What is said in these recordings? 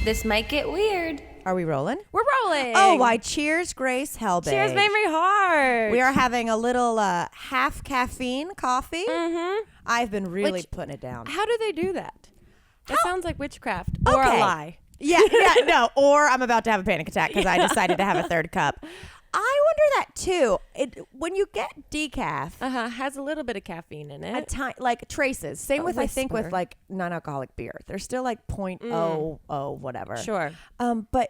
This might get weird. Are we rolling? We're rolling. Oh, why? Cheers, Grace Helbig. Cheers, Mamrie Hart. We are having a little half caffeine coffee. Mm-hmm. I've been really putting it down. How do they do that? That sounds like witchcraft or a lie. Yeah, no. Or I'm about to have a panic attack because I decided to have a third cup. I wonder that too. When you get decaf, Has a little bit of caffeine in it. like traces. Same with I think with whisper. like non-alcoholic beer. There's still like 0.00 whatever. Sure. But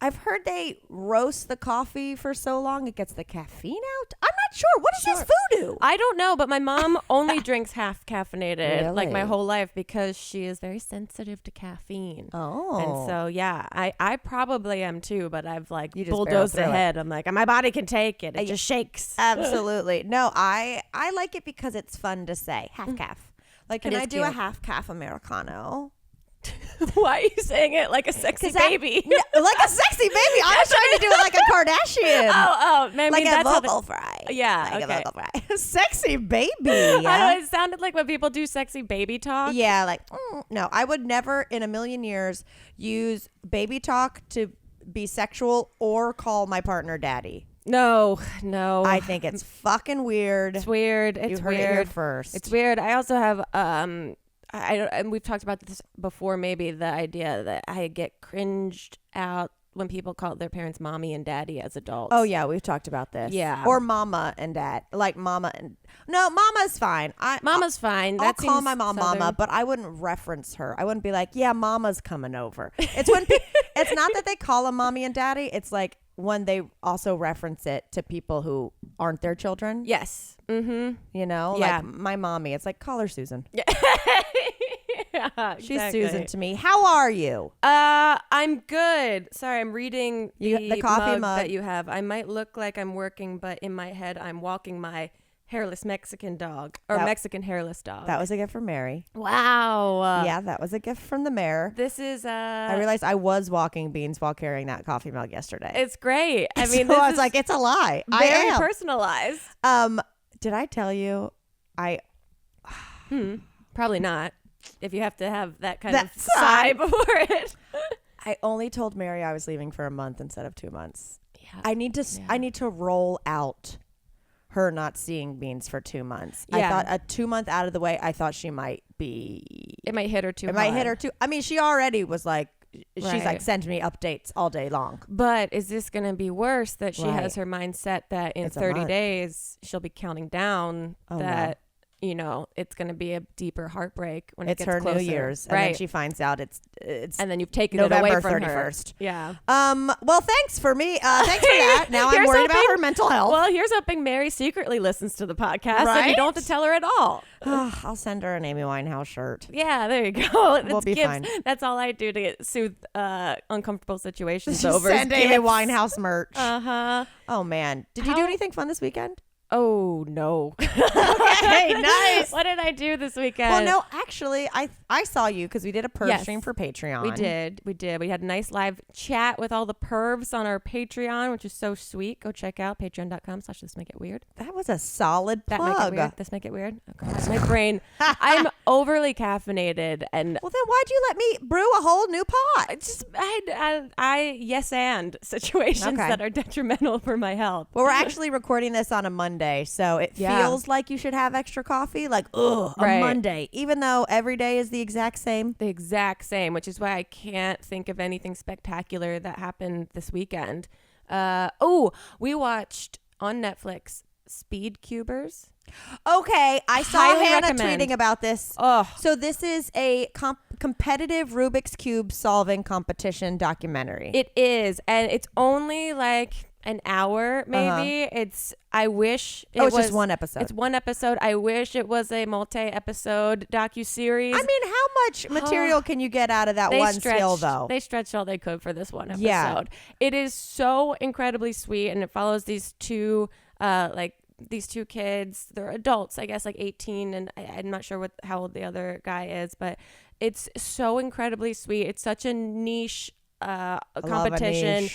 I've heard they roast the coffee for so long it gets the caffeine out. I'm not sure. What does this voodoo? I don't know, but my mom only drinks half caffeinated like my Really? whole life because she is very sensitive to caffeine. Oh. And so, yeah, I probably am too, but I've like You just bulldozed barrel through ahead. I'm like, my body can take it. It just shakes. Absolutely. No, I like it because it's fun to say. Half calf. Like, can It is I do a cute. half calf Americano? Why are you saying it like a sexy baby? Like a sexy baby. I was trying to do it like a Kardashian. Oh, maybe like that's a how vocal fry. Yeah, Like okay. a vocal fry. Sexy baby. I don't know, it sounded like when people do sexy baby talk. Yeah, like, no, I would never in a million years use baby talk to be sexual or call my partner daddy. No. I think it's fucking weird. It's weird. It's You heard it weird. here first. It's weird. I also have and we've talked about this before, maybe the idea that I get cringed out when people call their parents mommy and daddy as adults. Oh yeah, we've talked about this. Yeah. Or mama and dad. Like mama and no, mama's fine. Mama's fine. I'll That call seems my mom southern. mama, but I wouldn't reference her. I wouldn't be like, yeah, mama's coming over. It's when it's not that they call them mommy and daddy. It's like when they also reference it to people who aren't their children. Yes. Mm-hmm. You know, Yeah. like my mommy. It's like, call her Susan. Yeah, She's exactly. Susan to me. How are you? I'm good. Sorry, I'm reading The coffee mug that you have. I might look like I'm working, but in my head, I'm walking my hairless Mexican dog or Mexican hairless dog. That was a gift from Mary. Wow. Yeah, that was a gift from the mayor. This is I realized I was walking beans while carrying that coffee mug yesterday. It's great. I mean, so this I was is like, it's a lie. very I am. personalized. Did I tell you? Probably not. If you have to have that kind of That sigh before it. I only told Mary I was leaving for a month instead of 2 months. Yeah. I need to roll out her not seeing beans for 2 months. I Yeah. thought a 2 month out of the way. I thought she might be. It might hit her too It hard. might hit her too. I mean, she already was like. She's Right. like, send me updates all day long. But is this going to be worse that she Right. has her mindset that in It's a 30 month. days she'll be counting down Oh, that, you know, it's going to be a deeper heartbreak when It's it gets her closer. New Year's, and Right. then she finds out it's and then you've taken November it away from 31st. her. Yeah. Well, thanks for me. Thanks for that. Now I'm Here's worried about hoping- her mental health. Well, here's hoping Mary secretly listens to the podcast and you Right? don't have to tell her at all. I'll send her an Amy Winehouse shirt. Yeah, there you go. We'll It's be gifts. fine. That's all I do to soothe uncomfortable situations Just over. send Amy Winehouse merch. Uh-huh. Oh man, did you do anything fun this weekend? Oh, no. Okay, nice. What did I do this weekend? Well, no, actually, I saw you because we did a perv Yes. stream for Patreon. We did. We had a nice live chat with all the pervs on our Patreon, which is so sweet. Go check out patreon.com/This Make It Weird. That was a solid That plug. make it weird. This make it weird. Oh, God, my brain. I'm overly caffeinated, and Well, then why'd you let me brew a whole new pot? I yes and situations Okay. that are detrimental for my health. Well, we're actually recording this on a Monday, so it Yeah. feels like you should have extra coffee. Like, a Right. Monday, even though every day is the exact same. The exact same, which is why I can't think of anything spectacular that happened this weekend. We watched on Netflix Speed Cubers. Okay, I saw Highly Hannah recommend. tweeting about this. Oh, So this is a competitive Rubik's Cube solving competition documentary. it is, and it's only like an hour, maybe. I wish it it's was just one episode. It's one episode. I wish it was a multi-episode docuseries. I mean, how much material can you get out of that one skill, though? They stretched all they could for this one episode. Yeah. It is so incredibly sweet, and it follows these two kids. They're adults, I guess, like 18, and I'm not sure how old the other guy is, but it's so incredibly sweet. It's such a niche competition.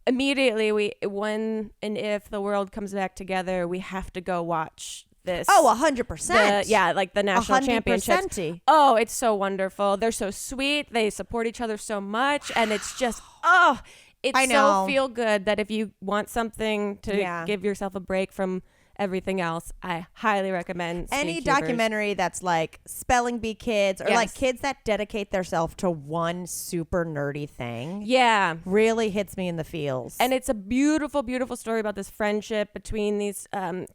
Immediately, when and if the world comes back together, we have to go watch this. Oh, 100%. Yeah, like the national championships. 100%. Oh, it's so wonderful. They're so sweet. They support each other so much, and it's just it's so feel good that if you want something to give yourself a break from everything else, I highly recommend any documentary that's like spelling bee kids or like kids that dedicate themselves to one super nerdy thing. Yeah, really hits me in the feels. And it's a beautiful, beautiful story about this friendship between these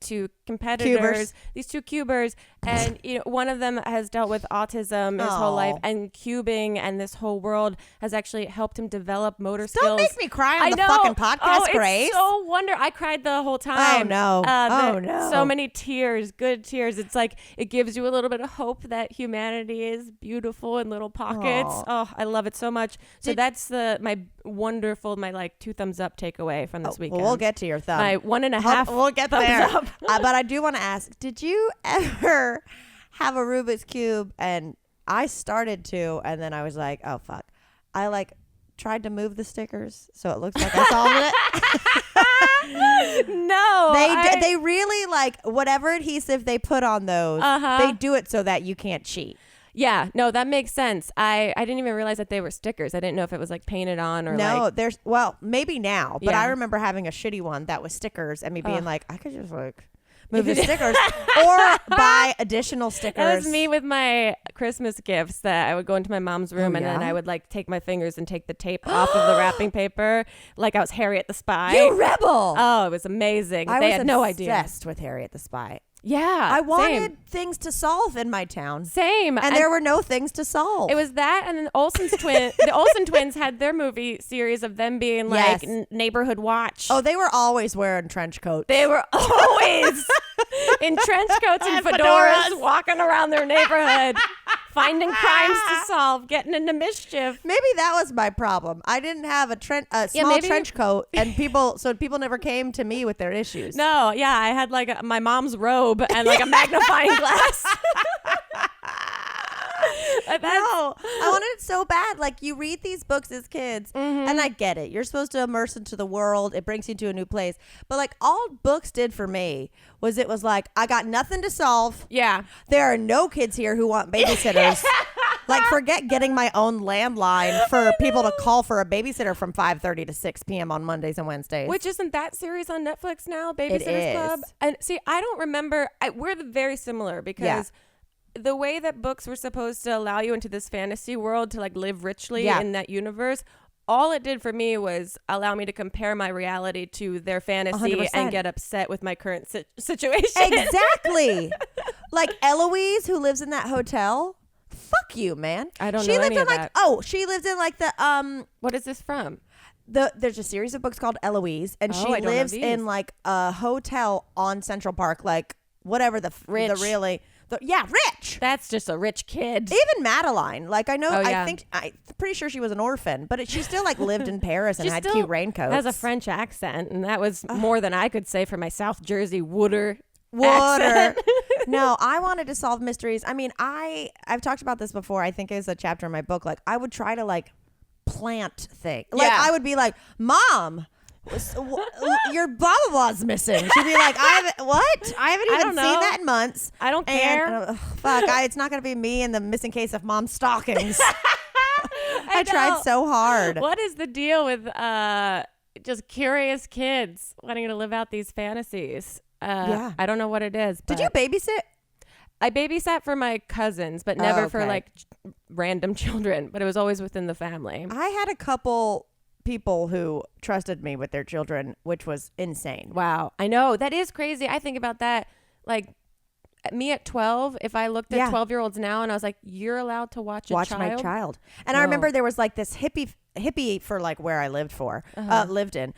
two competitors, these two cubers, and one of them has dealt with autism his whole life, and cubing and this whole world has actually helped him develop motor skills. Don't make me cry on the fucking podcast, Grace. It's so wonderful. I cried the whole time. Oh no. No. So many tears, good tears. It's like it gives you a little bit of hope that humanity is beautiful in little pockets. Oh, I love it so much. So that's my like 2 thumbs up takeaway from this weekend. Well, we'll get to your thumb. My 1.5. We'll get there. But I do want to ask: did you ever have a Rubik's cube? And I started to, and then I was like, oh fuck! I like tried to move the stickers so it looks like I solved it. No, they really like whatever adhesive they put on those. They do it so that you can't cheat. Yeah, no, that makes sense. I didn't even realize that they were stickers. I didn't know if it was like painted on or there's maybe now, but I remember having a shitty one that was stickers and me being like, I could just like move the stickers or buy additional stickers. That was me with my Christmas gifts that I would go into my mom's room and then I would like take my fingers and take the tape off of the wrapping paper like I was Harriet the Spy. You rebel! Oh, it was amazing. They had no idea. I was obsessed with Harriet the Spy. Yeah, I wanted things to solve in my town. Same. And there were no things to solve. It was that, and then the Olsen twins had their movie series of them being like neighborhood watch. Oh, they were always wearing trench coats. They were always in trench coats and fedoras walking around their neighborhood, finding crimes to solve, getting into mischief. Maybe that was my problem. I didn't have a small trench coat, and people never came to me with their issues. No, yeah, I had like my mom's robe and like a magnifying glass. No, I wanted it so bad. Like, you read these books as kids, and I get it. You're supposed to immerse into the world. It brings you to a new place. But like, all books did for me was it was like, I got nothing to solve. Yeah. There are no kids here who want babysitters. Like, forget getting my own landline for people to call for a babysitter from 5:30 to 6 p.m. on Mondays and Wednesdays. Which isn't that series on Netflix now, Babysitter's Club? And see, I don't remember. We're very similar because the way that books were supposed to allow you into this fantasy world to like live richly in that universe, all it did for me was allow me to compare my reality to their fantasy 100%. And get upset with my current situation. Exactly. Like Eloise, who lives in that hotel. Fuck you, man. I don't know any of that. She lived in like the What is this from? There's a series of books called Eloise, and she lives in like a hotel on Central Park, like whatever rich. Rich. That's just a rich kid. Even Madeline, like I'm pretty sure she was an orphan, but she still like lived in Paris and had cute raincoats. Has a French accent, and that was more than I could say for my South Jersey water. No, I wanted to solve mysteries. I mean, I've talked about this before. I think it was a chapter in my book. Like, I would try to like plant things. Like, I would be like, Mom, your blah blah blah's missing. She'd be like, I haven't even seen that in months. I don't care. It's not gonna be me in the missing case of Mom's stockings. I tried so hard. What is the deal with just curious kids wanting to live out these fantasies? I don't know what it is. Did you babysit? I babysat for my cousins, but never for like random children. But it was always within the family. I had a couple people who trusted me with their children, which was insane. Wow. I know. That is crazy. I think about that. Like, me at 12, if I looked at 12-year-olds now and I was like, you're allowed to watch my child. And I remember there was like this hippie for like where I lived in.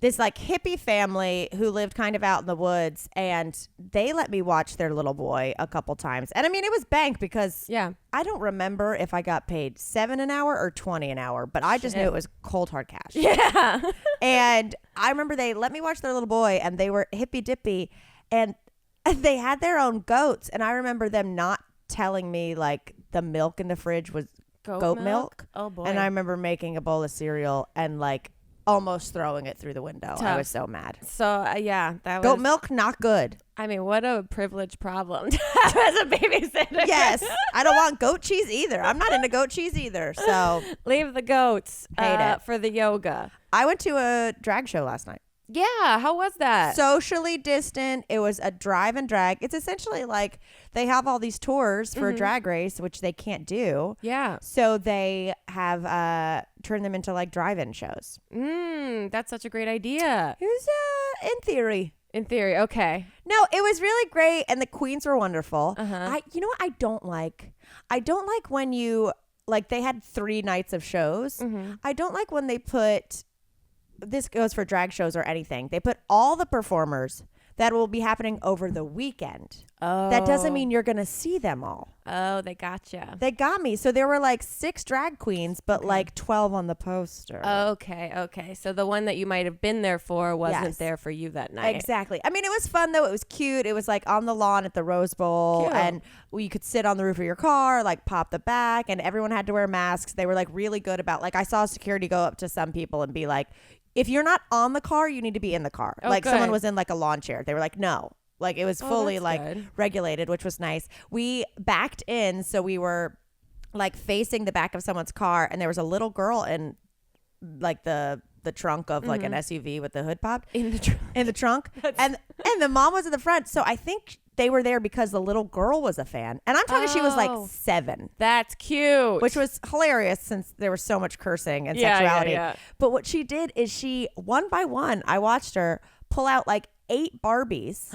This like hippie family who lived kind of out in the woods, and they let me watch their little boy a couple times. And I mean, it was bank because I don't remember if I got paid $7 an hour or $20 an hour, but I just knew it was cold hard cash. Yeah. And I remember they let me watch their little boy, and they were hippy dippy, and they had their own goats. And I remember them not telling me like the milk in the fridge was goat milk. Oh boy. And I remember making a bowl of cereal and like almost throwing it through the window. Tough. I was so mad. So yeah, that was Goat milk, not good. I mean, what a privileged problem to have as a babysitter. Yes. I don't want goat cheese either. I'm not into goat cheese either. So leave the goats Hate it. for the yoga. I went to a drag show last night. Yeah, how was that? Socially distant. It was a drive and drag. It's essentially like they have all these tours for Drag Race, which they can't do. Yeah. So they have turned them into like drive-in shows. That's such a great idea. It was in theory. In theory, okay. No, it was really great, and the queens were wonderful. You know what I don't like? I don't like when you like they had 3 nights of shows. I don't like when they put. This goes for drag shows or anything. They put all the performers that will be happening over the weekend. Oh. That doesn't mean you're going to see them all. Oh, they gotcha. They got me. So there were like 6 drag queens, but like 12 on the poster. Okay. So the one that you might have been there for wasn't there for you that night. Exactly. I mean, it was fun though. It was cute. It was like on the lawn at the Rose Bowl. Cute. And you could sit on the roof of your car, like pop the back, and everyone had to wear masks. They were like really good about, like, I saw security go up to some people and be like, if you're not on the car, you need to be in the car. Like someone was in like a lawn chair. They were like, no. Like it was fully like regulated, which was nice. We backed in, so we were like facing the back of someone's car, and there was a little girl in like the trunk of like an SUV with the hood popped In the trunk, and the mom was in the front. So I think they were there because the little girl was a fan, and I'm talking she was like 7. That's cute. Which was hilarious since there was so much cursing and sexuality. Yeah. But what she did is she, one by one, I watched her pull out like 8 Barbies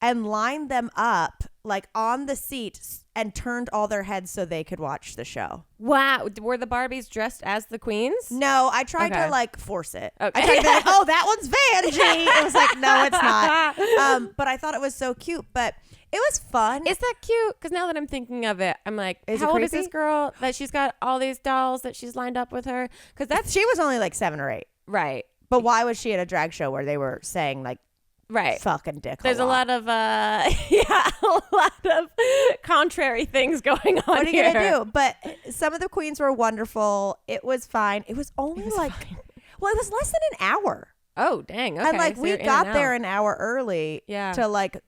and line them up like on the seat and turned all their heads so they could watch the show. Wow. Were the Barbies dressed as the queens? No, I tried to like force it. Okay. I tried to be like, oh, that one's Vanjie. It was like, no, it's not. But I thought it was so cute. But it was fun. Is that cute? Because now that I'm thinking of it, I'm like, Is how it old is creepy? this girl that she's got all these dolls that she's lined up with her? Because She was only like 7 or 8. right. But why was she at a drag show where they were saying like, Right. fucking dick? There's a lot of a lot of contrary things going on. What are you gonna do? But some of the queens were wonderful. It was fine. It was only it was less than an hour. Oh, dang. Okay. And like so we you're in got and there out. an hour early to like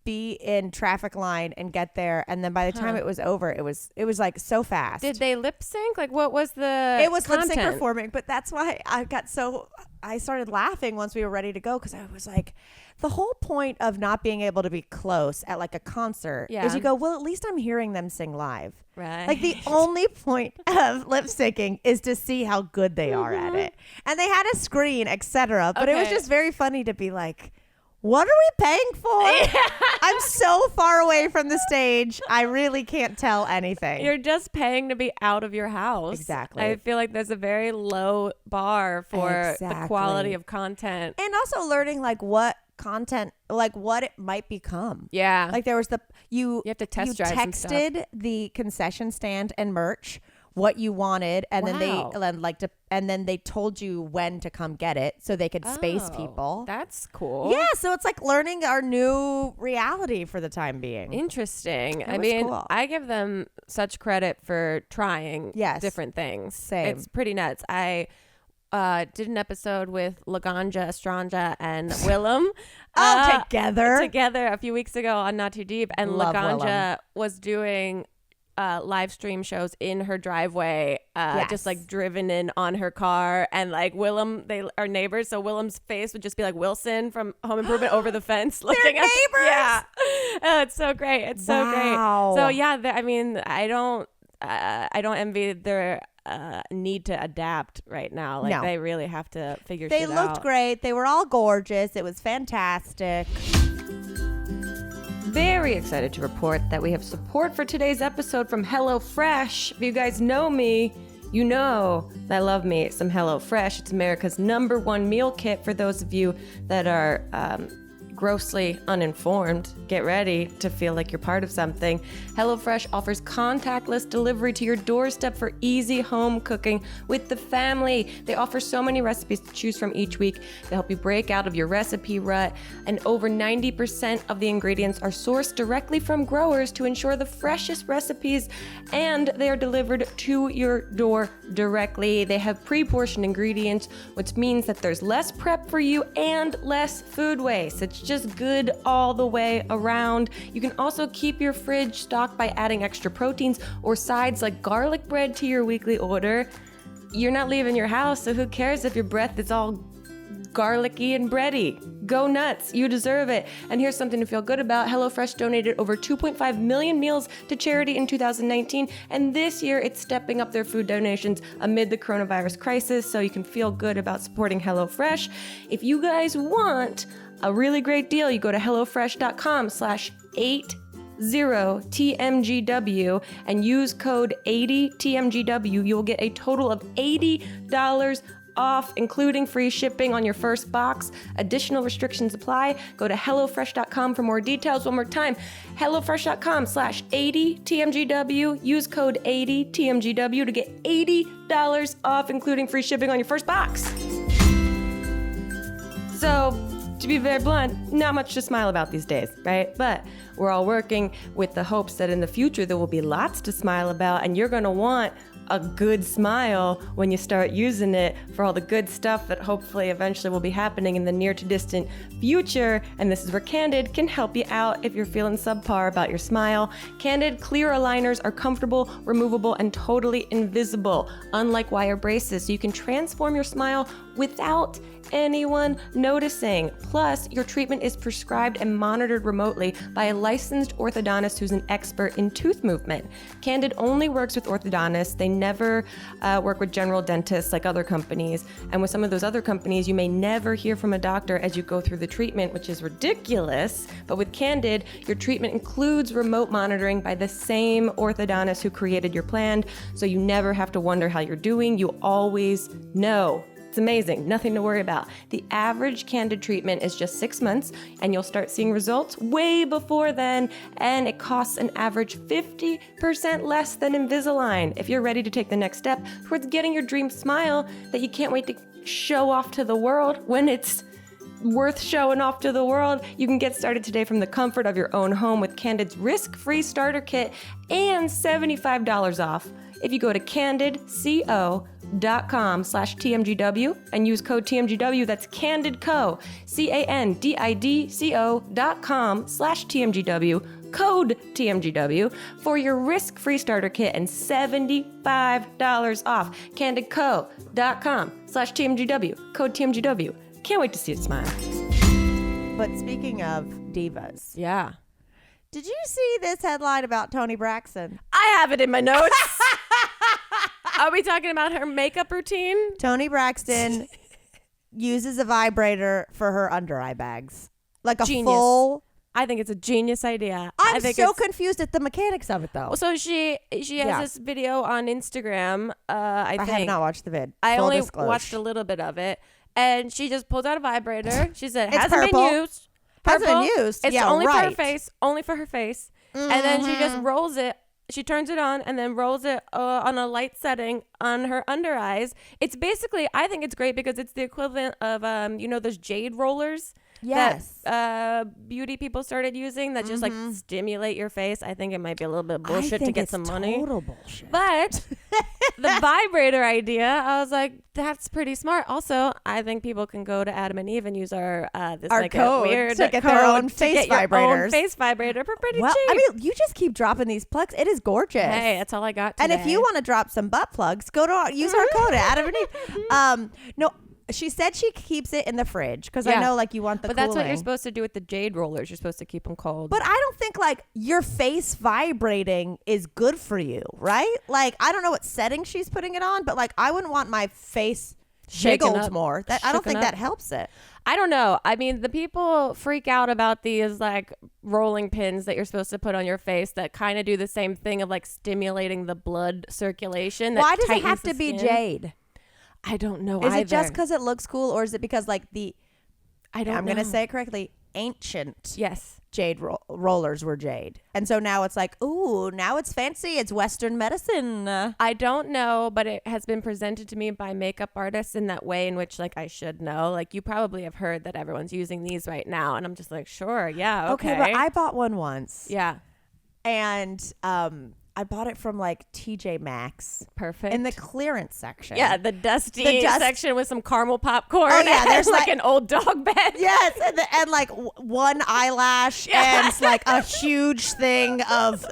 be in traffic line and get there, and then by the time it was over, it was like so fast. Did they lip sync? Like, what was the It was lip sync content? performing, but that's why I started laughing once we were ready to go, because I was like, the whole point of not being able to be close at like a concert is you go, well, at least I'm hearing them sing live. Right. Like the only point of lip syncing is to see how good they are at it. And they had a screen, etc. But it was just very funny to be like, what are we paying for? I'm so far away from the stage. I really can't tell anything. You're just paying to be out of your house. Exactly. I feel like there's a very low bar for the quality of content. And also learning like what content, like what it might become. Yeah. Like there was you have to test drive some stuff. texted the concession stand and merch what you wanted, and then they told you when to come get it so they could space people. That's cool. Yeah, so it's like learning our new reality for the time being. Interesting. It I was mean, cool. I give them such credit for trying different things. Same. It's pretty nuts. I did an episode with Laganja, Estranja, and Willem. Together a few weeks ago on Not Too Deep. And Love Laganja Willem. was doing live stream shows in her driveway, just like driven in on her car, and like Willem, they are neighbors, so Willem's face would just be like Wilson from Home Improvement over the fence looking at neighbors. Yeah. Oh, it's so great. It's so great. So yeah, I mean, I don't envy their need to adapt right now. Like they really have to figure shit out. They looked great. They were all gorgeous. It was fantastic. Very excited to report that we have support for today's episode from HelloFresh. If you guys know me, you know that I love me some HelloFresh. It's America's #1 meal kit for those of you that are grossly uninformed, get ready to feel like you're part of something. HelloFresh offers contactless delivery to your doorstep for easy home cooking with the family. They offer so many recipes to choose from each week to help you break out of your recipe rut. And over 90% of the ingredients are sourced directly from growers to ensure the freshest recipes, and they are delivered to your door directly. They have pre-portioned ingredients, which means that there's less prep for you and less food waste. It's just good all the way around. You can also keep your fridge stocked by adding extra proteins or sides like garlic bread to your weekly order. You're not leaving your house, so who cares if your breath is all garlicky and bready? Go nuts. You deserve it. And here's something to feel good about. HelloFresh donated over 2.5 million meals to charity in 2019, and this year it's stepping up their food donations amid the coronavirus crisis, so you can feel good about supporting HelloFresh. If you guys want a really great deal, you go to hellofresh.com/80TMGW and use code 80TMGW. You'll get a total of $80 off, including free shipping on your first box. Additional restrictions apply. Go to hellofresh.com for more details. One more time, hellofresh.com/80TMGW. Use code 80TMGW to get $80 off, including free shipping on your first box. So, to be very blunt, not much to smile about these days, right? But we're all working with the hopes that in the future there will be lots to smile about, and you're going to want a good smile when you start using it for all the good stuff that hopefully eventually will be happening in the near to distant future. And this is where Candid can help you out if you're feeling subpar about your smile. Candid clear aligners are comfortable, removable, and totally invisible, unlike wire braces, so you can transform your smile without anyone noticing. Plus, your treatment is prescribed and monitored remotely by a licensed orthodontist who's an expert in tooth movement. Candid only works with orthodontists. They never work with general dentists like other companies. And with some of those other companies, you may never hear from a doctor as you go through the treatment, which is ridiculous. But with Candid, your treatment includes remote monitoring by the same orthodontist who created your plan, so you never have to wonder how you're doing. You always know. It's amazing. Nothing to worry about. The average Candid treatment is just 6 months, and you'll start seeing results way before then, and it costs an average 50% less than Invisalign. If you're ready to take the next step towards getting your dream smile that you can't wait to show off to the world when it's worth showing off to the world, you can get started today from the comfort of your own home with Candid's risk-free starter kit and $75 off if you go to candidco.com/TMGW and use code TMGW. That's CandidCo, CANDIDCO.com/TMGW, code TMGW for your risk-free starter kit and $75 off. CandidCo.com/TMGW, code TMGW. Can't wait to see it smile. But speaking of divas, Yeah. did you see this headline about Tony Braxton? I have it in my notes. Are we talking about her makeup routine? Tony Braxton uses a vibrator for her under eye bags. Like a Genius. full... I think it's a genius idea. I'm so confused at the mechanics of it, though. So she has this video on Instagram. I think. have not watched the vid. I Full only disclosure. watched a little bit of it, and she just pulls out a vibrator. She said, It's hasn't purple. been used. Hasn't been Purple. used. It's Yeah, only for her right. face. Only for her face. Mm-hmm. And then she just rolls it. She turns it on and then rolls it on a light setting on her under eyes. It's basically, I think it's great because it's the equivalent of, those jade rollers. Yes. That beauty people started using that just like stimulate your face. I think it might be a little bit bullshit to get some money. Total bullshit. But the vibrator idea, I was like, that's pretty smart. Also, I think people can go to Adam and Eve and use our code weird to get their own face to get your own vibrators. face vibrator for pretty cheap. I mean, you just keep dropping these plugs. It is gorgeous. Hey, that's all I got today. And if you want to drop some butt plugs, use our code at Adam and Eve. No. She said she keeps it in the fridge because I know, like, you want the But cooling. that's what you're supposed to do with the jade rollers. You're supposed to keep them cold. But I don't think, like, your face vibrating is good for you, right? Like, I don't know what setting she's putting it on, but, like, I wouldn't want my face jiggled more. I don't think that helps it. I don't know. I mean, the people freak out about these, like, rolling pins that you're supposed to put on your face that kind of do the same thing of, like, stimulating the blood circulation. Why does it have to be jade? I don't know Is either. it just because it looks cool, or is it because, like, I'm going to say it correctly, ancient Yes. jade rollers were jade. And so now it's like, ooh, now it's fancy. It's Western medicine. I don't know, but it has been presented to me by makeup artists in that way in which, like, I should know. Like, you probably have heard that everyone's using these right now. And I'm just like, sure, yeah, okay. But I bought one once. Yeah. And I bought it from like TJ Maxx. Perfect. In the clearance section. Yeah, the dusty section with some caramel popcorn. Oh, yeah. There's like an old dog bed. Yes. And like one eyelash and like a huge thing of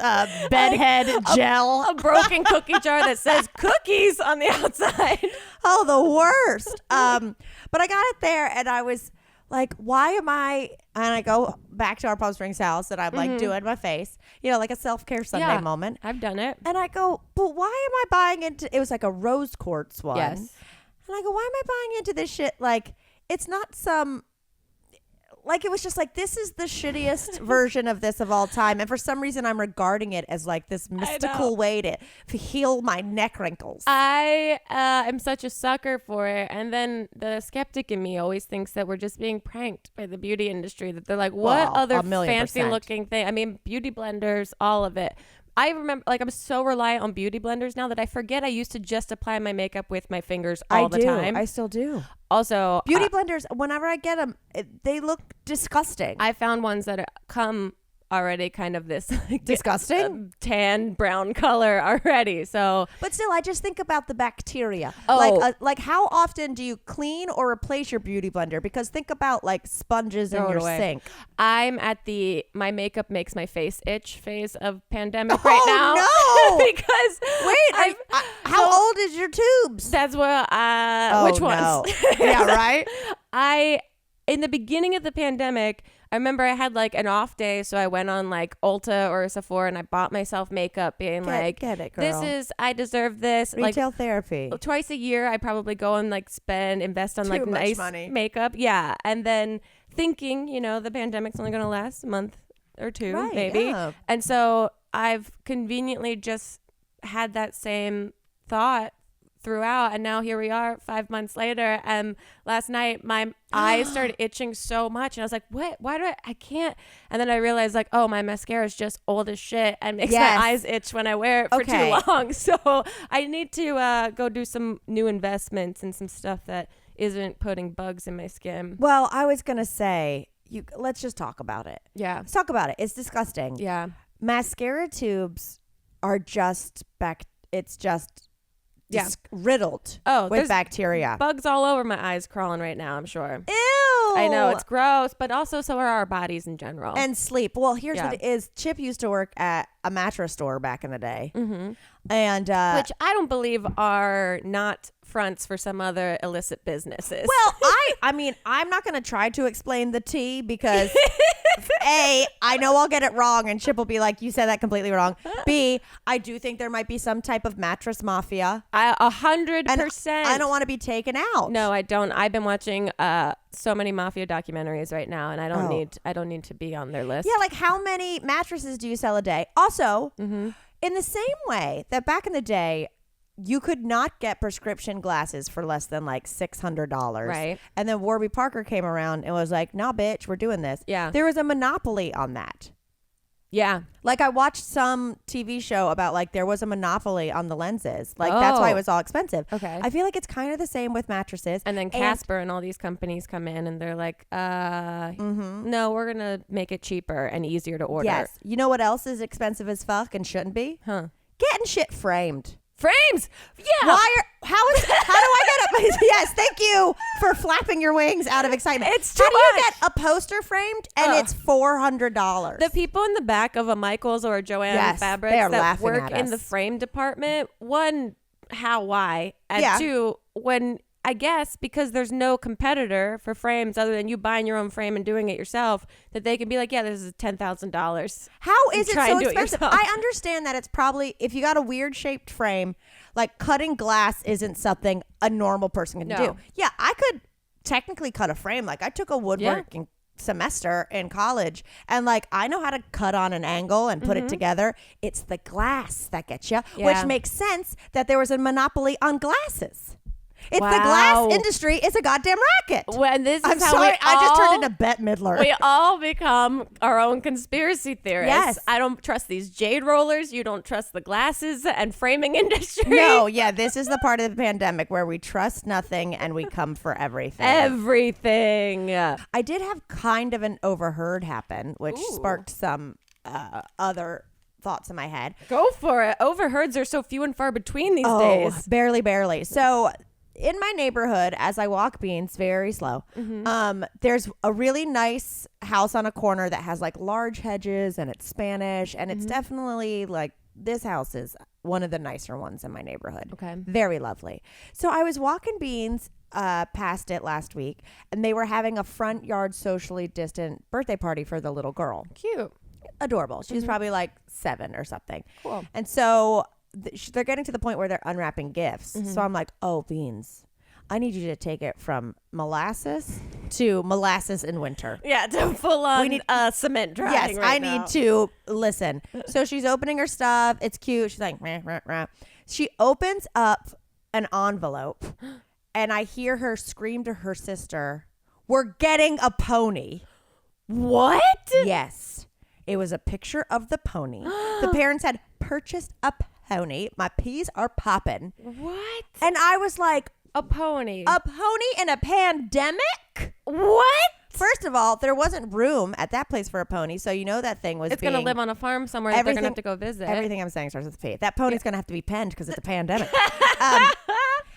bedhead gel. A broken cookie jar that says cookies on the outside. Oh, the worst. But I got it there and I was like, why am I... And I go back to our Palm Springs house and I'm like doing my face, like a self-care Sunday moment. I've done it. And I go, but why am I buying into... It was like a rose quartz one. Yes. And I go, why am I buying into this shit? Like, it's not some... Like, it was just like, this is the shittiest version of this of all time. And for some reason, I'm regarding it as like this mystical way to heal my neck wrinkles. I am such a sucker for it. And then the skeptic in me always thinks that we're just being pranked by the beauty industry. That they're like, what other fancy looking thing? I mean, beauty blenders, all of it. I remember, like, I'm so reliant on beauty blenders now that I forget I used to just apply my makeup with my fingers all the time. I still do. Also, beauty blenders, whenever I get them, they look disgusting. I found ones that come already kind of this like, disgusting tan brown color already. So, but still, I just think about the bacteria. Oh, like how often do you clean or replace your beauty blender? Because think about like sponges in your sink. I'm at my makeup makes my face itch phase of pandemic right now. No, because wait, how old is your tubes? That's what. Which ones? No. Yeah, right. In the beginning of the pandemic, I remember I had like an off day, so I went on like Ulta or Sephora and I bought myself makeup, being get it, girl. I deserve this. Retail like, therapy. Twice a year, I probably go and like invest on like nice money. Makeup. Yeah. And then thinking, the pandemic's only going to last a month or two, maybe. Yeah. And so I've conveniently just had that same thought throughout, and now here we are 5 months later, and last night my eyes started itching so much and I was like, what, why I can't, and then I realized like, oh, my mascara is just old as shit and makes my eyes itch when I wear it for too long. So I need to go do some new investments and some stuff that isn't putting bugs in my skin. Well, I was gonna say, let's just talk about it. Yeah, let's talk about it. It's disgusting. Yeah, mascara tubes are just riddled with bacteria. Bugs all over my eyes crawling right now, I'm sure. Ew. I know, it's gross, but also so are our bodies in general. And sleep. Well, here's what it is. Chip used to work at a mattress store back in the day. Mm-hmm. And which I don't believe are not fronts for some other illicit businesses. Well, I mean, I'm not going to try to explain the tea because A, I know I'll get it wrong and Chip will be like, you said that completely wrong. B, I do think there might be some type of mattress mafia. 100%. I don't want to be taken out. No, I don't. I've been watching so many mafia documentaries right now, and I don't need to be on their list. Yeah, like how many mattresses do you sell a day? Also, in the same way that back in the day, you could not get prescription glasses for less than like $600. Right. And then Warby Parker came around and was like, nah, bitch, we're doing this. Yeah. There was a monopoly on that. Yeah. Like I watched some TV show about like there was a monopoly on the lenses. Like that's why it was all expensive. Okay. I feel like it's kind of the same with mattresses. And then Casper and all these companies come in and they're like, no, we're going to make it cheaper and easier to order. Yes. You know what else is expensive as fuck and shouldn't be? Huh. Getting shit framed. Frames. Yeah. How do I get it? Yes. Thank you for flapping your wings out of excitement. It's too much. How do you get a poster framed and it's $400? The people in the back of a Michaels or a Joann Fabrics that work in the frame department, one, why? And two, when I guess because there's no competitor for frames other than you buying your own frame and doing it yourself, that they can be like, yeah, this is $10,000. How is it so expensive? I understand that it's probably, if you got a weird shaped frame, like cutting glass isn't something a normal person can do. Yeah, I could technically cut a frame. Like I took a woodworking semester in college and like I know how to cut on an angle and put it together. It's the glass that gets you, which makes sense that there was a monopoly on glasses. It's the glass industry. It's a goddamn racket. When this is I'm how sorry, I just turned into Bette Midler. We all become our own conspiracy theorists. Yes. I don't trust these jade rollers. You don't trust the glasses and framing industry. No, yeah, this is the part of the pandemic where we trust nothing and we come for everything. Everything. I did have kind of an overheard happen, which sparked some other thoughts in my head. Go for it. Overheards are so few and far between these days. Barely. So in my neighborhood, as I walk Beans very slow, there's a really nice house on a corner that has like large hedges and it's Spanish, and it's definitely like, this house is one of the nicer ones in my neighborhood. Okay. Very lovely. So I was walking Beans past it last week, and they were having a front yard socially distant birthday party for the little girl. Cute. Adorable. She's probably like 7 or something. Cool. And so they're getting to the point where they're unwrapping gifts. So I'm like, oh, Beans, I need you to take it from molasses to molasses in winter. Yeah, to full on cement drying. Yes, right I now. need to listen. So she's opening her stuff. It's cute. She's like, rah, rah, rah. She opens up an envelope, and I hear her scream to her sister, "We're getting a pony." What? Yes. It was a picture of the pony. The parents had purchased a pony. My peas are popping. What? And I was like, A pony. a pony in a pandemic? What? First of all, there wasn't room at that place for a pony, so you know that thing was It's going to live on a farm somewhere that they're going to have to go visit. Everything I'm saying starts with P. That pony's going to have to be penned because it's a pandemic.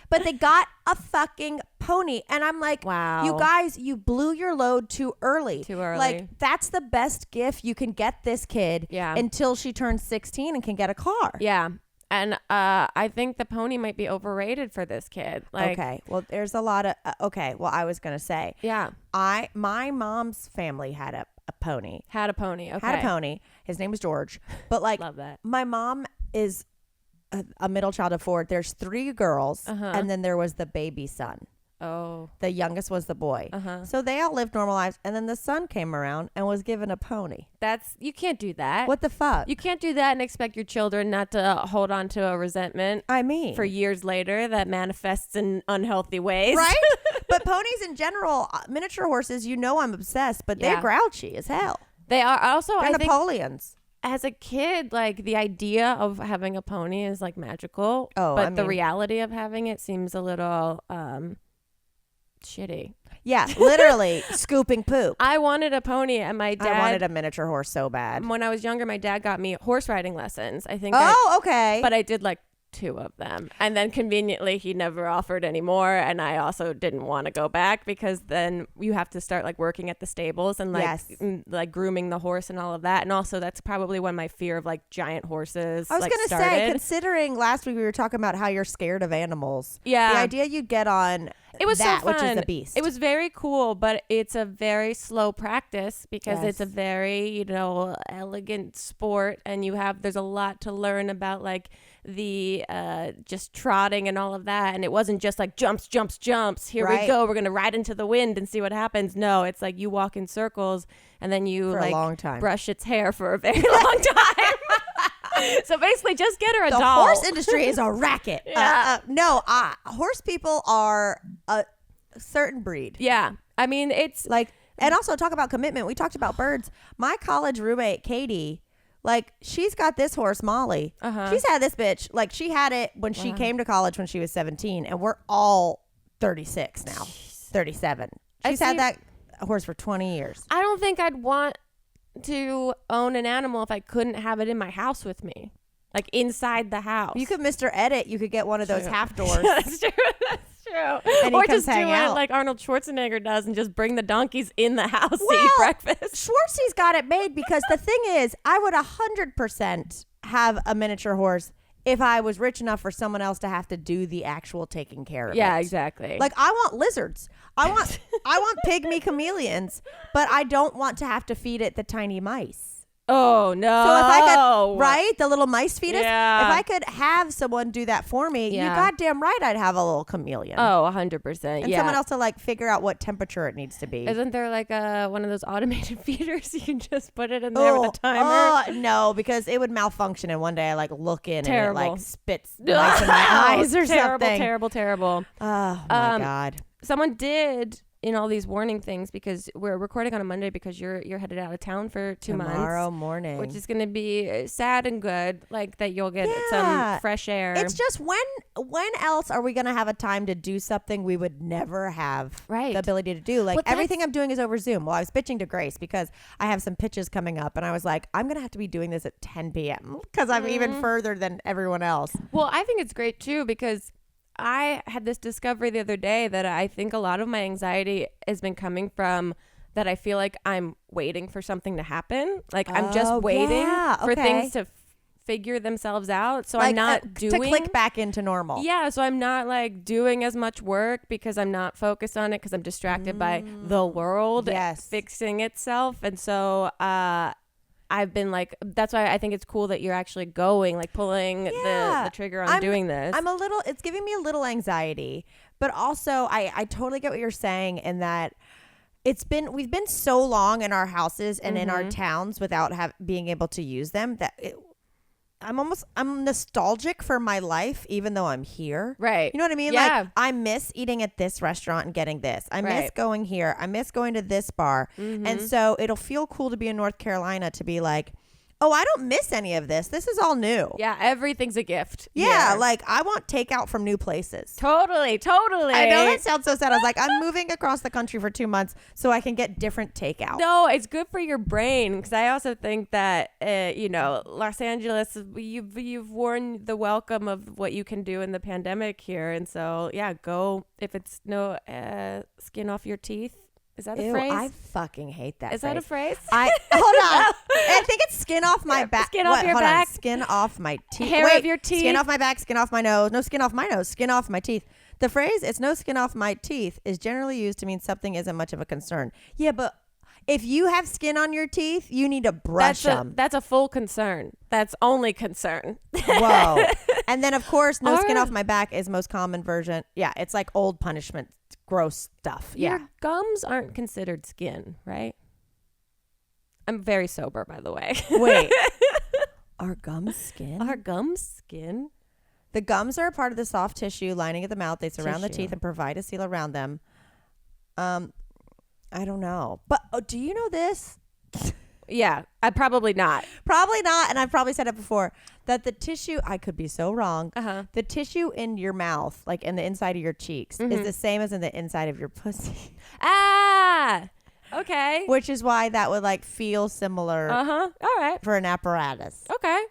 But they got a fucking pony. And I'm like, wow. You guys, you blew your load too early. Too early. Like, that's the best gift you can get this kid until she turns 16 and can get a car. Yeah. And I think the pony might be overrated for this kid. Like, okay. Well, there's a lot of... I was going to say. Yeah. My mom's family had a pony. Had a pony. Okay. Had a pony. His name was George. But like, love that. My mom is a middle child of 4. There's 3 girls, and then there was the baby son. Oh. The youngest was the boy. So they all lived normal lives, and then the son came around and was given a pony. You can't do that. What the fuck? You can't do that and expect your children not to hold on to a resentment. I mean, for years later that manifests in unhealthy ways. Right? But ponies in general, miniature horses, I'm obsessed, but they're grouchy as hell. They are also, they're Napoleons. As a kid, like, the idea of having a pony is like magical. Oh, but the reality of having it seems a little shitty. Yeah, literally scooping poop. I wanted a pony, and my dad... I wanted a miniature horse so bad. When I was younger, my dad got me horse riding lessons. I think. Okay. But I did like 2 of them, and then conveniently he never offered any more, and I also didn't want to go back because then you have to start like working at the stables and like like grooming the horse and all of that, and also that's probably when my fear of like giant horses. I was gonna say, considering last week we were talking about how you're scared of animals. Yeah, the idea you'd get on it was that, so fun. Which is the beast. It was very cool, but it's a very slow practice because it's a very elegant sport, and there's a lot to learn about like the just trotting and all of that, and it wasn't just like jumps here we go, we're gonna ride into the wind and see what happens. No, it's like you walk in circles and then you for like a long time. Brush its hair for a very long time. So basically just get her a doll. The horse industry is a racket. Horse people are a certain breed. Yeah, I mean, it's like, and also talk about commitment. We talked about birds. My college roommate Katie, like, she's got this horse, Molly. She's had this bitch. Like, she had it when she came to college when she was 17, and we're all 36 now, 37. She's had that horse for 20 years. I don't think I'd want to own an animal if I couldn't have it in my house with me, like inside the house. You could Mr. Edit. You could get one of those half doors. That's true. And or just do it like Arnold Schwarzenegger does and just bring the donkeys in the house to eat breakfast. Schwartzy's got it made because the thing is, I would 100% have a miniature horse if I was rich enough for someone else to have to do the actual taking care of it. Yeah, exactly. Like, I want lizards. I want pygmy chameleons, but I don't want to have to feed it the tiny mice. Oh, no. So if I could, right, the little mice fetus, Yeah. if I could have someone do that for me, you goddamn right I'd have a little chameleon. Oh, 100%. And someone else to like figure out what temperature it needs to be. Isn't there like one of those automated feeders? You can just put it in there with a timer. No, because it would malfunction, and one day I like look in Terrible. and it like spits mice in my eyes or something. Terrible. Oh my God. Someone did in all these warning things, because we're recording on a Monday because you're headed out of town for 2 months. Tomorrow morning. Which is going to be sad and good, like that you'll get some fresh air. It's just when else are we going to have a time to do something we would never have the ability to do? Like everything I'm doing is over Zoom. Well, I was bitching to Grace because I have some pitches coming up and I was like, I'm going to have to be doing this at 10 p.m. because I'm even further than everyone else. Well, I think it's great too, because I had this discovery the other day that I think a lot of my anxiety has been coming from that I feel like I'm waiting for something to happen. Like I'm just waiting for things to figure themselves out. So like, I'm not doing to click back into normal. Yeah. So I'm not like doing as much work because I'm not focused on it because I'm distracted by the world fixing itself. And so, I've been like, that's why I think it's cool that you're actually going, like pulling the trigger on doing this. It's giving me a little anxiety, but also I totally get what you're saying in that we've been so long in our houses and in our towns without being able to use them that I'm nostalgic for my life, even though I'm here. Right. You know what I mean? Yeah. Like I miss eating at this restaurant and getting this. I miss going here. I miss going to this bar. And so it'll feel cool to be in North Carolina to be like, oh, I don't miss any of this. This is all new. Yeah, everything's a gift. Yeah, like I want takeout from new places. Totally. I know that sounds so sad. I was like, I'm moving across the country for 2 months so I can get different takeout. No, it's good for your brain, because I also think that, Los Angeles, you've worn the welcome of what you can do in the pandemic here. And so, yeah, go if it's no skin off your teeth. Is that a phrase? I fucking hate that. Is that a phrase? Hold on. I think it's skin off my back. Skin off your back. Skin off my teeth. Hair of your teeth. Skin off my back. Skin off my nose. No skin off my nose. Skin off my teeth. The phrase "it's no skin off my teeth" is generally used to mean something isn't much of a concern. Yeah, but if you have skin on your teeth, you need to brush them. That's a full concern. That's only concern. Whoa. And then, of course, no skin off my back is most common version. Yeah, it's like old punishment, gross stuff. Yeah. Your gums aren't considered skin, right? I'm very sober, by the way. Wait. Are gums skin? Are gums skin? The gums are a part of the soft tissue lining of the mouth. They surround the teeth and provide a seal around them. I don't know. But do you know this? Yeah, probably not. Probably not. And I've probably said it before, that the tissue, I could be so wrong. The tissue in your mouth, like in the inside of your cheeks, is the same as in the inside of your pussy. Ah, okay. Which is why that would like feel similar. All right. For an apparatus. Okay.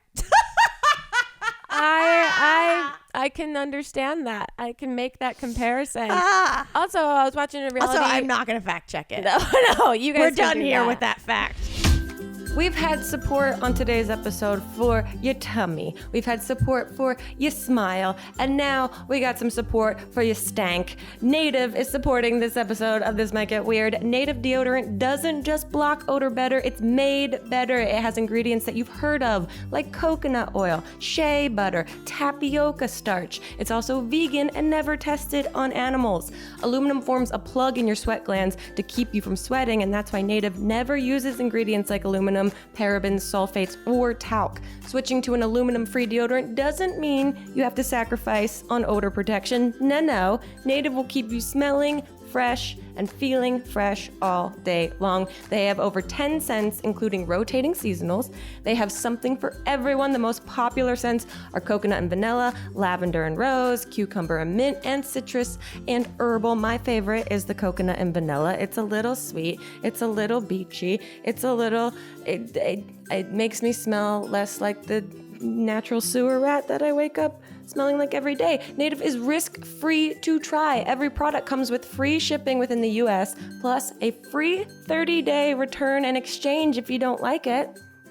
I can understand that. I can make that comparison. Also, I was watching a reality. Also, I'm not going to fact check it. No, you guys. We're done here with that fact. We've had support on today's episode for your tummy. We've had support for your smile. And now we got some support for your stank. Native is supporting this episode of This Might Get Weird. Native deodorant doesn't just block odor better, it's made better. It has ingredients that you've heard of, like coconut oil, shea butter, tapioca starch. It's also vegan and never tested on animals. Aluminum forms a plug in your sweat glands to keep you from sweating, and that's why Native never uses ingredients like aluminum, parabens, sulfates, or talc. Switching to an aluminum-free deodorant doesn't mean you have to sacrifice on odor protection. No. Native will keep you smelling fresh and feeling fresh all day long. They have over 10 scents, including rotating seasonals. They have something for everyone. The most popular scents are coconut and vanilla, lavender and rose, cucumber and mint, and citrus and herbal. My favorite is the coconut and vanilla. It's a little sweet. It's a little beachy. It's a little, it makes me smell less like the natural sewer rat that I wake up smelling like every day. Native is risk-free to try. Every product comes with free shipping within the US, plus a free 30-day return and exchange if you don't like it.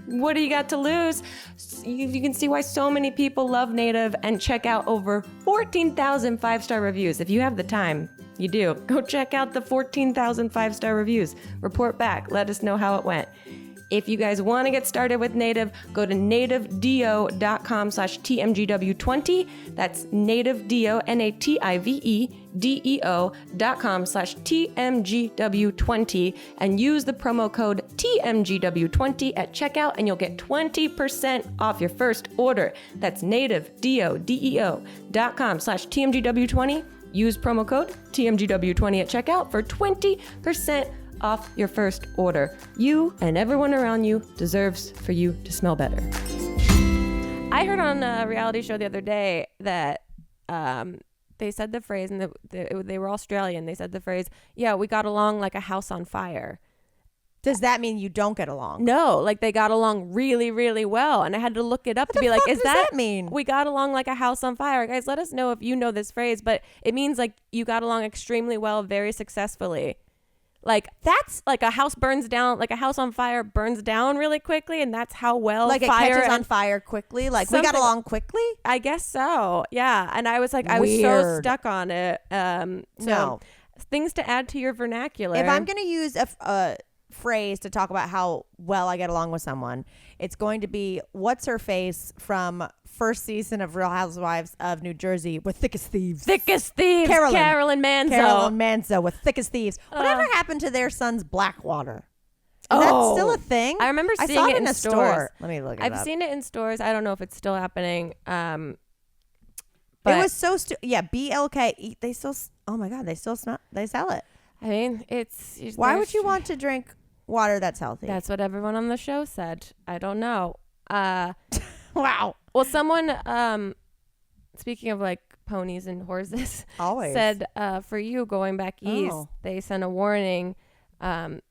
What do you got to lose? You can see why so many people love Native and check out over 14,000 5-star reviews. If you have the time, you do. Go check out the 14,000 5-star reviews. Report back. Let us know how it went. If you guys want to get started with Native, go to nativedeo.com/TMGW20. That's nativedeo, nativedeo.com/TMGW20 and use the promo code TMGW20 at checkout and you'll get 20% off your first order. That's nativedeo.com/TMGW20. Use promo code TMGW20 at checkout for 20% off your first order. You and everyone around you deserves for you to smell better. I heard on a reality show the other day that they said the phrase, and they were Australian. They said the phrase, yeah, we got along like a house on fire. Does that mean you don't get along? No, like they got along really, really well. And I had to look it up to be like, is that mean? We got along like a house on fire? Guys, let us know if you know this phrase, but it means like you got along extremely well, very successfully. Like that's like a house burns down, like a house on fire burns down really quickly, and that's how well like fire it catches on fire quickly. Like we got along quickly. I guess so. Yeah, and I was like, I was so stuck on it. So things to add to your vernacular. If I'm gonna use a phrase to talk about how well I get along with someone, it's going to be what's her face from first season of Real Housewives of New Jersey with Thick as Thieves. Carolyn Manzo with Thick as Thieves. Whatever happened to their son's Blackwater? Is that still a thing? I remember seeing it in a store. Let me look it up. I've seen it in stores. I don't know if it's still happening. But it was so BLK. They still. Oh my God, they still sell it. I mean, why would you want to drink water that's healthy? That's what everyone on the show said. I don't know. Wow. Well, someone, speaking of like ponies and horses, said for you going back east, they sent a warning.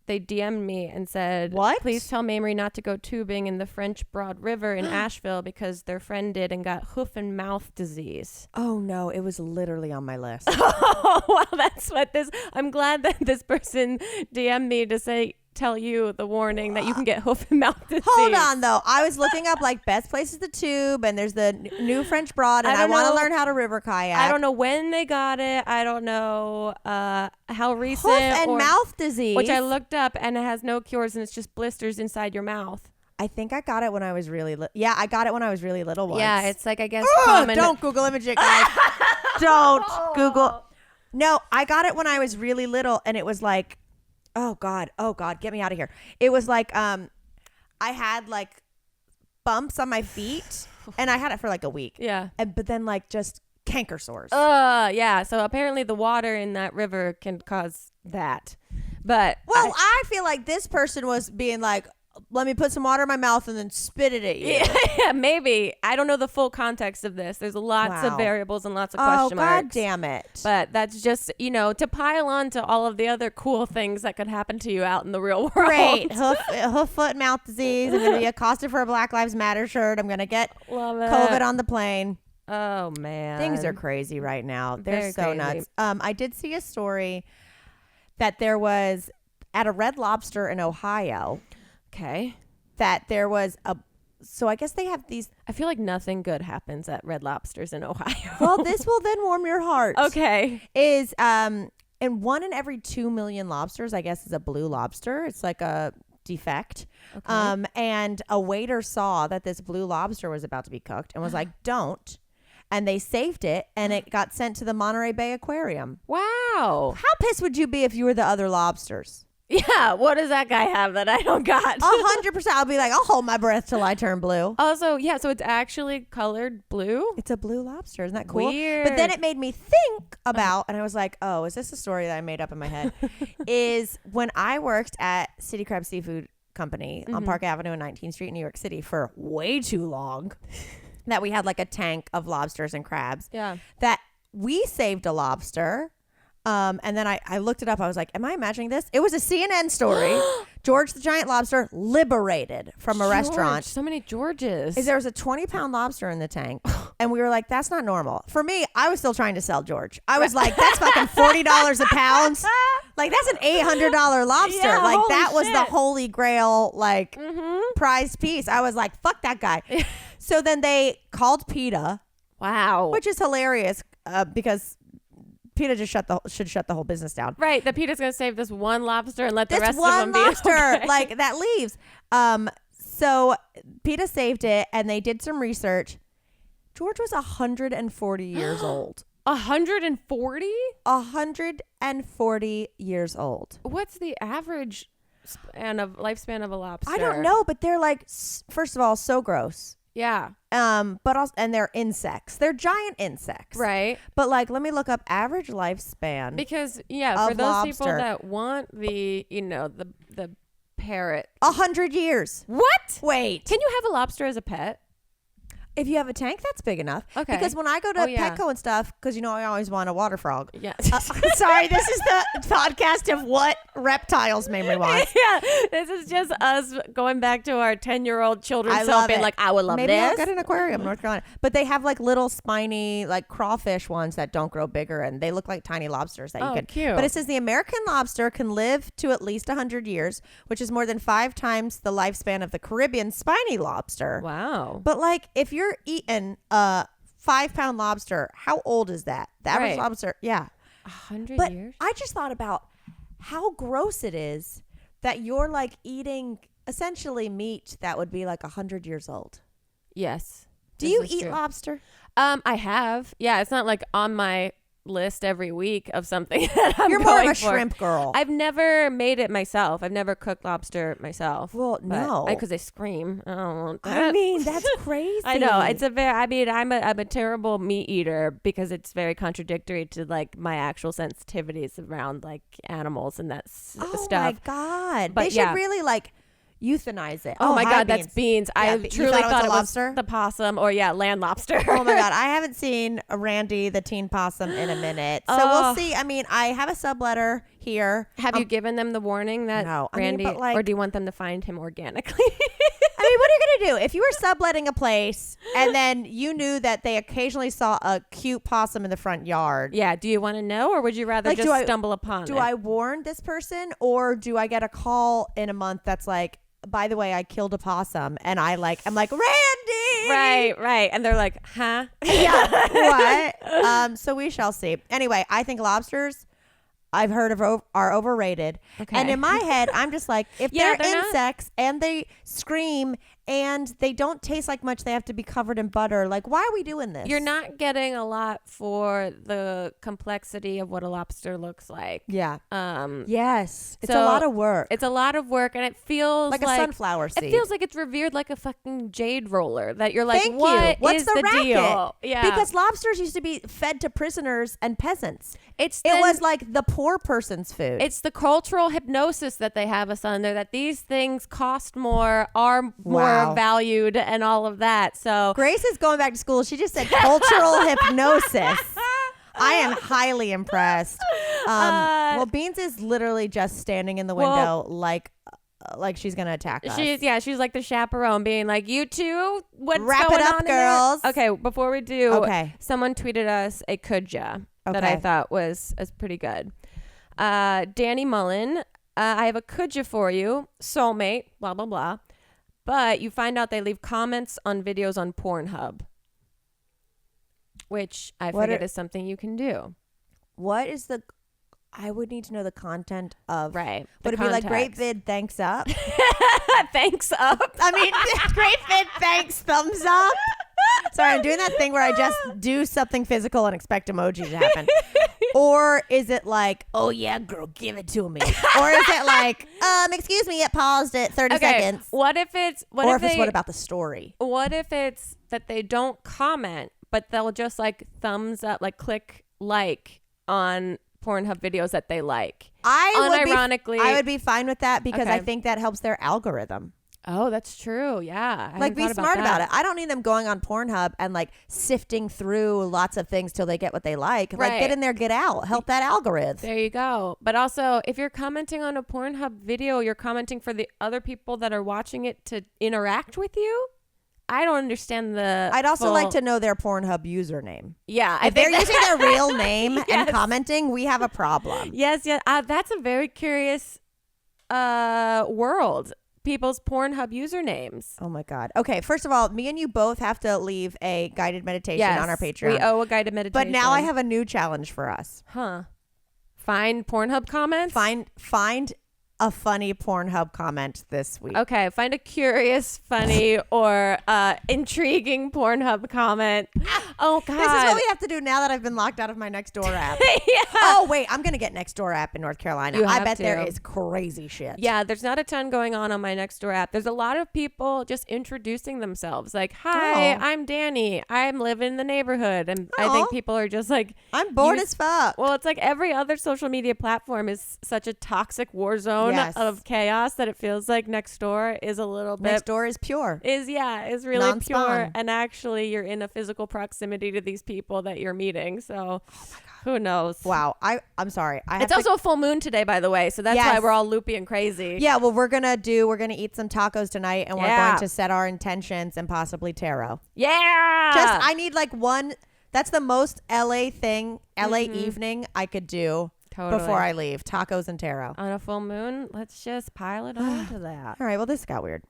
They DM'd me and said, "What? Please tell Mamrie not to go tubing in the French Broad River in Asheville because their friend did and got hoof and mouth disease." Oh no, it was literally on my list. Oh, well, that's what this. I'm glad that this person DM'd me to tell you the warning that you can get hoof and mouth disease. Hold on though, I was looking up like best places to tube, and there's the new French Broad, and I want to learn how to river kayak. I don't know when they got it. I don't know how recent. Hoof and mouth disease, which I looked up, and it has no cures, and it's just blisters inside your mouth. I think I got it when I was really little. Yeah, I got it when I was really little once. Yeah, it's like, I guess common. Don't Google image it, guys. Don't Google. No, I got it when I was really little, and it was like, oh God, get me out of here. It was like, I had like bumps on my feet, and I had it for like a week. Yeah. But then like just canker sores. Yeah. So apparently the water in that river can cause that. But I feel like this person was being like, let me put some water in my mouth and then spit it at you. Yeah, maybe. I don't know the full context of this. There's lots of variables and lots of question marks. God damn it. But that's just, to pile on to all of the other cool things that could happen to you out in the real world. Great. Hoof, foot, and mouth disease. I'm going to be accosted for a Black Lives Matter shirt. I'm going to get COVID on the plane. Oh, man. Things are crazy right now. They're Very so crazy. nuts. I did see a story that there was at a Red Lobster in Ohio. Okay. That there was so I guess they have these. I feel like nothing good happens at Red Lobsters in Ohio. Well, this will then warm your heart. Okay. Is and 1 in every 2 million lobsters, I guess, is a blue lobster. It's like a defect. Okay. And a waiter saw that this blue lobster was about to be cooked and was like, don't. And they saved it, and it got sent to the Monterey Bay Aquarium. Wow. How pissed would you be if you were the other lobsters? Yeah, what does that guy have that I don't got? 100%. I'll be like, I'll hold my breath till I turn blue. Also, yeah, so it's actually colored blue? It's a blue lobster. Isn't that cool? Weird. But then it made me think about, and I was like, oh, is this a story that I made up in my head? Is when I worked at City Crab Seafood Company on Park Avenue and 19th Street in New York City for way too long, that we had like a tank of lobsters and crabs. Yeah. That we saved a lobster. And then I looked it up. I was like, am I imagining this? It was a CNN story. George the giant lobster liberated from a restaurant. So many Georges. There was a 20-pound lobster in the tank. And we were like, that's not normal. For me, I was still trying to sell George. I was like, that's fucking $40 a pound. Like, that's an $800 lobster. Yeah, like, that holy was the holy grail, like, prized piece. I was like, fuck that guy. So then they called PETA. Wow. Which is hilarious because PETA just should shut the whole business down. Right. The PETA's going to save this one lobster and let the this rest one of them be lobster, okay. like that leaves. So PETA saved it, and they did some research. George was 140 years old. 140? 140 years old. What's the average lifespan of a lobster? I don't know, but they're like, first of all, so gross. Yeah. But also, and they're insects. They're giant insects. Right. But like, let me look up average lifespan. Because for those lobster. people that want the, the parrot. 100 years. What? Wait. Can you have a lobster as a pet? If you have a tank, that's big enough. Okay. Because when I go to Petco and stuff, because I always want a water frog. Yeah. Sorry, this is the podcast of what reptiles Mamrie wants. Yeah. This is just us going back to our 10-year-old children's I self love being it. like, I would love Maybe I'll this. get an aquarium in North Carolina. But they have like little spiny, like crawfish ones that don't grow bigger, and they look like tiny lobsters that you can. Cute. But it says the American lobster can live to at least 100 years, which is more than 5 times the lifespan of the Caribbean spiny lobster. Wow. But like, if you're eating a 5-pound lobster, how old is that? The average lobster, 100 but years? I just thought about how gross it is that you're like eating essentially meat that would be like 100 years old. Yes. Do you eat lobster? I have. Yeah, it's not like on my list every week of something that I'm You're more of going a for. shrimp girl. I've never made it myself. I've never cooked lobster myself. Well, no. Because they scream. I don't want that. I mean, that's crazy. I know. It's I'm a terrible meat eater because it's very contradictory to like my actual sensitivities around like animals and that stuff. Oh my God. But they should really like euthanize it. Oh my hi, God, that's beans. I truly thought it was lobster? the possum or land lobster. Oh my God, I haven't seen Randy the teen possum in a minute. So we'll see. I mean, I have a subletter here. Have you given them the warning that No, Randy, but like, or do you want them to find him organically? I mean, what are you going to do? If you were subletting a place and then you knew that they occasionally saw a cute possum in the front yard. Yeah. Do you want to know, or would you rather Like, just stumble upon it? Do I warn this person, or do I get a call in a month that's like, by the way, I killed a possum, and I'm like, Randy! Right. And they're like, huh? Yeah. What? So we shall see. Anyway, I think lobsters, I've heard of are overrated. Okay. And in my head, I'm just like, if Yeah, they're they're insects and they scream and they don't taste like much, they have to be covered in butter. Like, why are we doing this? You're not getting a lot for the complexity of what a lobster looks like. Yeah. Yes. It's a so lot of work. It's a lot of work, and it feels like a sunflower seed. It feels like it's revered like a fucking jade roller. That you're like, Thank what you. What's is the racket? deal? Yeah. Because lobsters used to be fed to prisoners and peasants. It was like the poor person's food. It's the cultural hypnosis that they have us under, that these things cost more, are more valued, and all of that. So Grace is going back to school. She just said cultural hypnosis. I am highly impressed. Well, Beans is literally just standing in the window like she's gonna attack us. She's like the chaperone, being like, "You two, what's Wrap going it up, on girls." Okay, before we do, someone tweeted us a kudja that I thought was pretty good. Danny Mullen, I have a kudja for you, soulmate, blah blah blah. But you find out they leave comments on videos on Pornhub, which I figured is something you can do. What is I would need to know the content of. Right. Would it be like, great vid, thanks up? Thanks up. I mean, great vid, thanks, thumbs up. Sorry, I'm doing that thing where I just do something physical and expect emoji to happen. Or is it like, oh yeah, girl, give it to me? Or is it like, excuse me, it paused at 30 seconds? What if it's what about the story? What if it's that they don't comment, but they'll just like thumbs up, like click like on Pornhub videos that they like? I would be fine with that because I think that helps their algorithm. Oh, that's true. Yeah. Like, be smart about it. I don't need them going on Pornhub and like sifting through lots of things till they get what they like. Right. Like, get in there, get out. Help that algorithm. There you go. But also, if you're commenting on a Pornhub video, you're commenting for the other people that are watching it to interact with you. I don't understand I'd also like to know their Pornhub username. Yeah. If they're using their real name and commenting, we have a problem. Yes. That's a very curious world people's Pornhub usernames. Oh my God. Okay, first of all, me and you both have to leave a guided meditation on our Patreon. We owe a guided meditation. But now I have a new challenge for us. Huh. Find Pornhub comments? Find a funny Pornhub comment this week. Okay, find a curious, funny, or intriguing Pornhub comment. Oh, God. This is what we have to do now that I've been locked out of my Nextdoor app. Yeah. Oh, wait, I'm going to get Nextdoor app in North Carolina. You I have bet to. there is crazy shit. Yeah, there's not a ton going on my Nextdoor app. There's a lot of people just introducing themselves. Like, hi, I'm Danny. I'm living in the neighborhood. And I think people are just like... I'm bored as fuck. Well, it's like every other social media platform is such a toxic war zone of chaos that it feels like Nextdoor is a little bit... Nextdoor is pure. Is really Non-spawn. pure. And actually, you're in a physical proximity to these people that you're meeting. So... Who knows? Wow. I'm sorry. It's also a full moon today, by the way. So that's why we're all loopy and crazy. Yeah. Well, we're going to eat some tacos tonight and we're going to set our intentions and possibly tarot. Yeah. I need like one. That's the most LA thing, LA evening I could do before I leave. Tacos and tarot. On a full moon, let's just pile it on to that. All right. Well, this got weird.